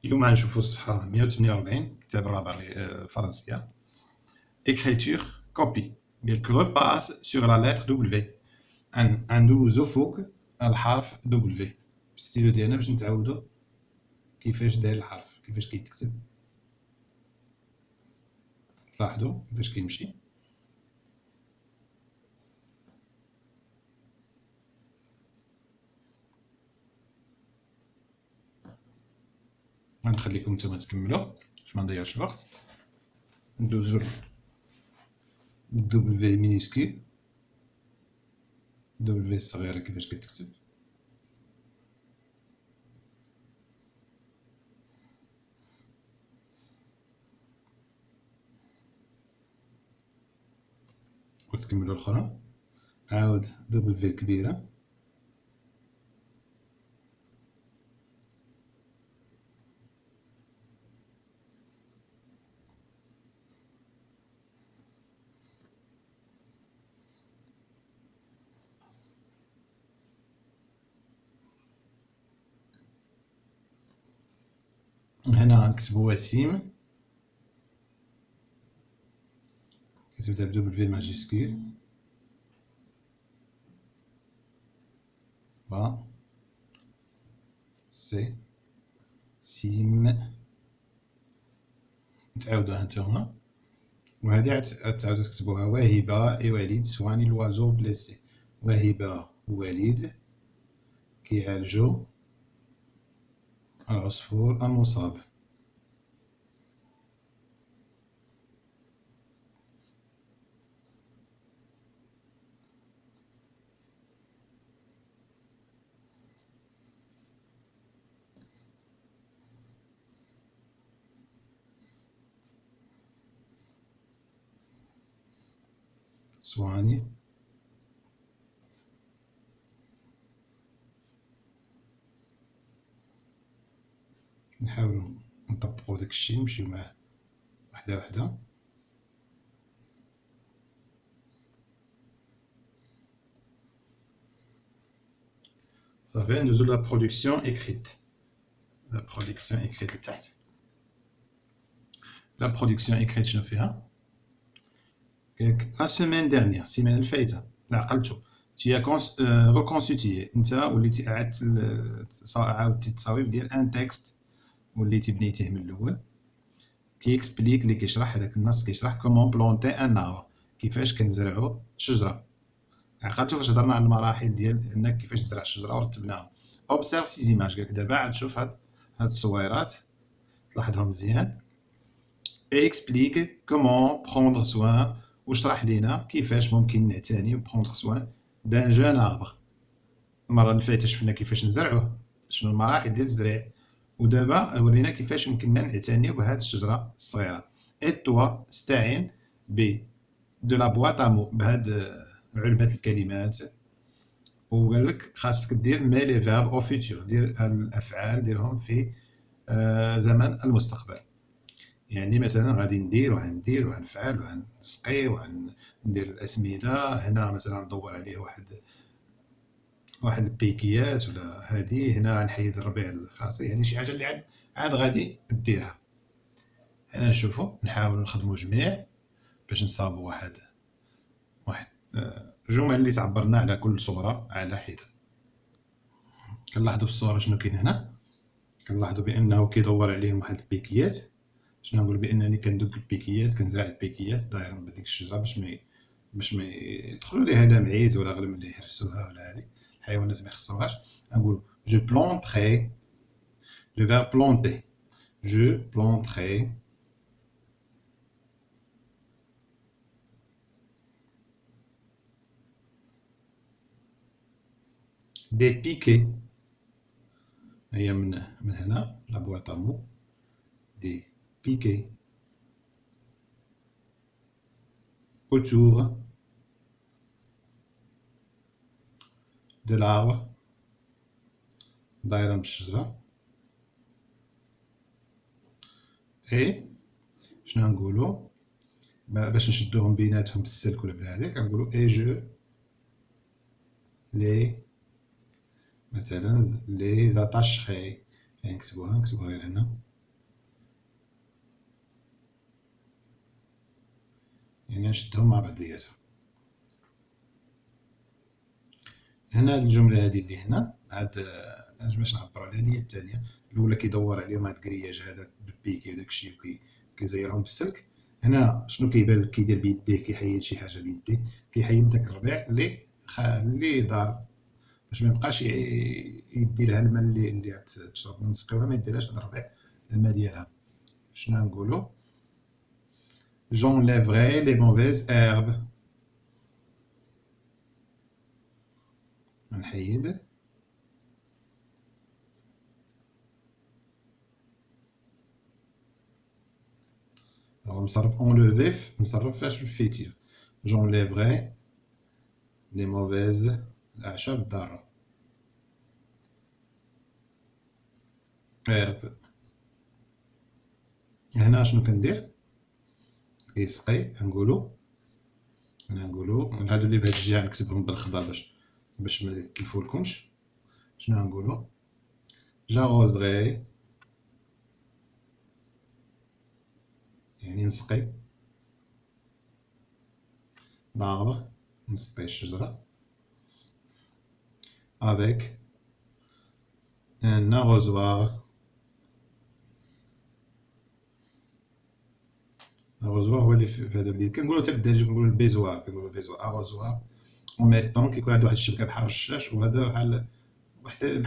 اليوم غنشوفو الصفحة 148 كتاب الرادار الفرنسية. écriture copie قالك repasse sur la lettre W. ندوزو فوق الحرف W بالستيلو ديالنا باش نتعودو كيفاش داير الحرف، كيفاش كيتكتب. تلاحظوا كيفاش كيمشي. غنخليكم نتوما تكملوا باش ما نضيعوش الوقت. ندوزو دبليو مينيسكيل، دبليو الصغيرة كيفاش كتكتب. وتكملوا الأخرى. عاود دبليو الكبيرة، هنا نكتبو وسيم كتبدا بدبليو ماجيسكول، با سي سيم. نتعاودوها نتوما، وهادي عتعاودو تكتبوها واهبة اي وليد سواني لوازو بليسي. واهبة ووليد كيعالجو العصفور المصاب. سواني نحاولو نطبقو داكشي، نمشيو معاه وحدة وحدة. صافي ندوزو لا برودكسيون إكريت. لا برودكسيون إكريت لتحت. لا برودكسيون إكريت شنو فيها؟ قالك لا سيمين ديرنيير، السيمانة الفايتة عقلتو tu as reconstitué، انت وليتي عاودتي التصاويب ديال ان تكست وليتي بنيتيه من الاول. كيكسبليك اللي كيشرح هذاك النص، كيشرح كومون بلونتي ان اربر، كيفاش كنزرعو شجره. عقلتو فاش هضرنا على المراحل ديال انك كيفاش تزرع شجره ورتبناها. اوبسيرف سي زيماج، قالك دابا عاد شوف هاد التصويرات تلاحظهم مزيان. اي اكسبليك كومون بروندر سوان، وشرح لينا كيفاش ممكن نعتني بروندر سوان دان جون اربر. المره اللي فاتت شفنا كيفاش نزرعوه، شنو المراحل ديال الزرع، ودابا ورينا كيفاش يمكننا نعتنيو بهاد الشجره الصغيره. اي توا استعين ب دو لا بواط ا مو، بهاد علبه الكلمات. وقال لك خاصك دير مي لي فيرب او فيتور، دير الافعال ديرهم في زمن المستقبل. يعني مثلا غادي ندير وغندير وغنفعل وغنسقي وغندير الاسمده. هنا مثلا ندور عليه واحد البيكيات ولا هادي. هنا غنحيد الربيع الخاصي، يعني شي حاجه اللي عاد غادي ديرها. هنا نشوفو نحاولو نخدمو جميع باش نصاوبو واحد جمل اللي تعبرنا على كل صورة على حدة. كنلاحظو في الصورة شنو كاين هنا، كنلاحظو بأنه كيدور عليهم واحد البيكيات. شنو نقول بأنني كندق البيكيات، كنزرع البيكيات دايرين بديك الشجرة باش ما يدخلوا ليها لا معيز ولا غير ملي يهرسوها ولا هادي الحيوانات ما يخصوهاش. نقول جو بلونتري، لو فيرب بلونتي، جو بلونتري دي بيكي. هي من هنا لا بواط ا مو، دي piquets autour de l'arbre، دايرة بالشجرة. اي شنو نقولو باش نشدوهم بيناتهم بالسلك ولا بهذاك، نقولو اي جو لي مثلا لي زاتاشخي. يعني نكتبوها غير هنا خلينا نشدهم مع بعضياتهم. هنا هاد الجملة هادي اللي هنا هاد باش نعبرو عليها هي التانية. الأولى كيدور عليهم هاد الكرياج هذاك بالبيكي وداكشي كيزيرهم بالسلك. هنا شنو كيبان لك؟ كيدير بيديه، كيحيد شي حاجة بيديه، كيحيد داك الربيع اللي دار باش ميبقاش يدي لها الماء اللي غتشرب. نسقيوها ما يديرهاش هاد الربيع الماء ديالها. شنو غنقولو؟ j'enlèverai les mauvaises herbes. نحيد هو مصرف enlever مصرف فاش بالفيتير. j'enlèverai les mauvaises الأعشاب الضارة herbe. هنا شنو كندير؟ كيسقي. نقولو هادو اللي بهاد الجهة نكتبهم بالخضر باش ما يتلفولكمش. شنو نقولو؟ j'arroserai يعني نسقي l'arbre، نسقي الشجرة avec un arrosoir. arrosoir هو اللي في هذا البيت كنقولو حتى بالدارجة كنقولو البيزوار، كنقولو البيزوار arrosoir. اون ميطون كيكون عنده واحد الشبكة بحال الرشاش، وهذا بحال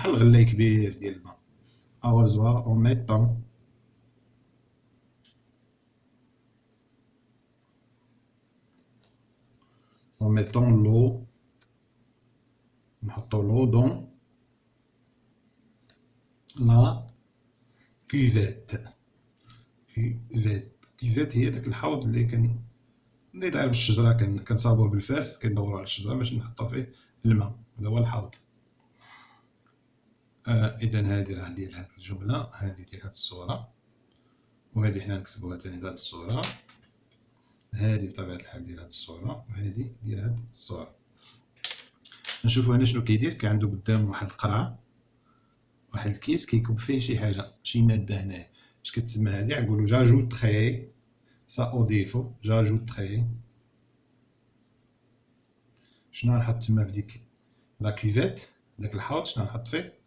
الغلاي كبير ديال الماء. arrosoir اون ميطون l'eau، نحطو l'eau dans la cuvette. كيفيت هي داك الحوض اللي داير بالشجرة، كنصاوبوه بالفاس، كندورو على الشجرة باش نحطو فيه الماء، هذا هو الحوض. إذا هادي راه ديال هاد الجملة، هادي ديال هاد الصورة، وهادي حنا نكتبوها تاني ديال هاد الصورة، هادي بطبيعة الحال ديال هاد الصورة، وهادي ديال هاد الصورة. نشوفو هنا شنو كيدير. كيعندو قدامو واحد القرعة، واحد الكيس كيكب فيه شي حاجة، شي مادة هنايا. اش كتسمى هادي؟ غنقولو جاجوتخي، سا أضيفو، جاجوتخي. شنو غنحط تما في ديك لا كيفيت، داك الحوض؟ شنو غنحط فيه؟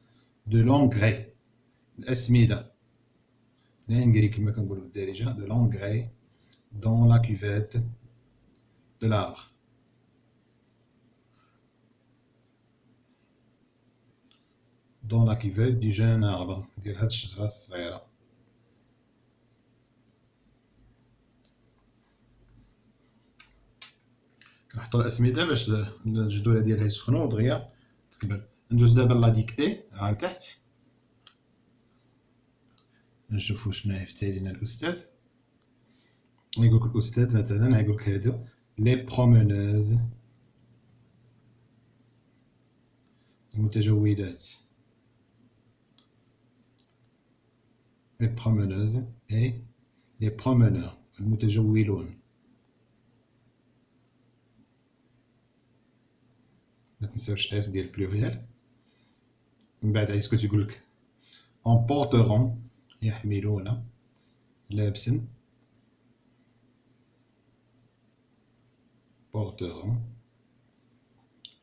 دو لونغغي، الأسمدة، لانغري كما كنقولو بالدارجة، دو لونغغي دون لا كيفيت دو لاربر. دون لا كيفيت دو جون اربر، ديال هاد الشجرة الصغيرة. كنحطو الأسمدة باش الجذور ديالها يسخنو ودغيا تكبر. ندوز دابا لا ديكتي ها لتحت، نشوفو شنو يفتح لينا الأستاذ. يقولك الأستاذ مثلا، يقولك هادو لي برومونوز، المتجولات، لي برومونوز اي لي برومونور، المتجولون. متنساوش اس ديال بلوريال. من بعد يسكت يقولك emporteront، يحملون، لابسن، porteront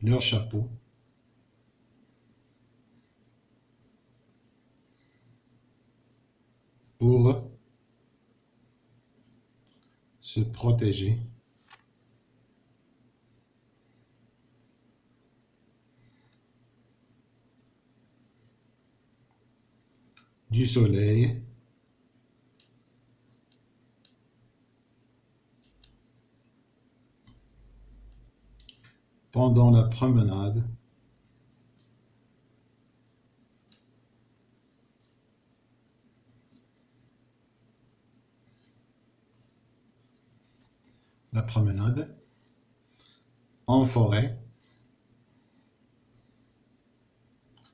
leur chapeau، pour se protéger du soleil pendant la promenade en forêt.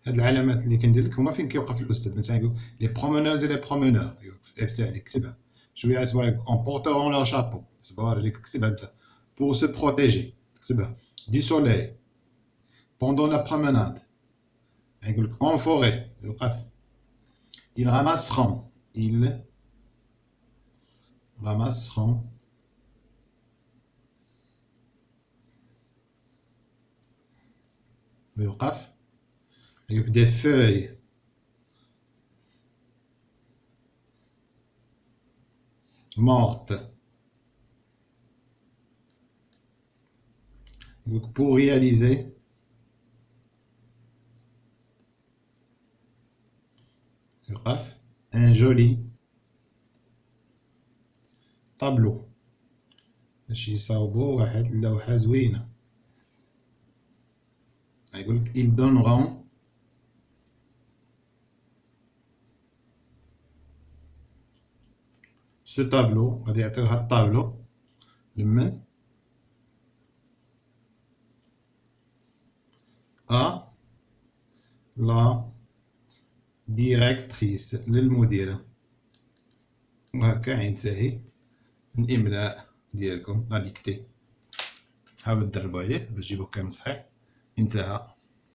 هاد العلامات اللي كندير لك هما فين كيوقف الاستاذ. مثلا يقول لي برومونوز لي برومونور، افتح عليك كتبها شويه، اسمع لك اون بورتورون لور شابو، صبر عليك كتبها انت. بور سو بروتيجي كتبها، دي سوليي بوندون لا بروموناد. يقول لك اون فوري يوقف، ils ramasseront ويوقف يبدا فeuille morte. Donc pour réaliser un joli tableau باش يصاوبوا واحد اللوحة زوينة. يقولك ils donneront ce tableau، غادي يعطيو هاد الطابلو لمن à la directrice للمديرة. وهكا ينتهي الإملاء ديالكم لا ديكتي. حاولوا تدربوا عليه باش تجيبوه كامل صحيح. انتهى.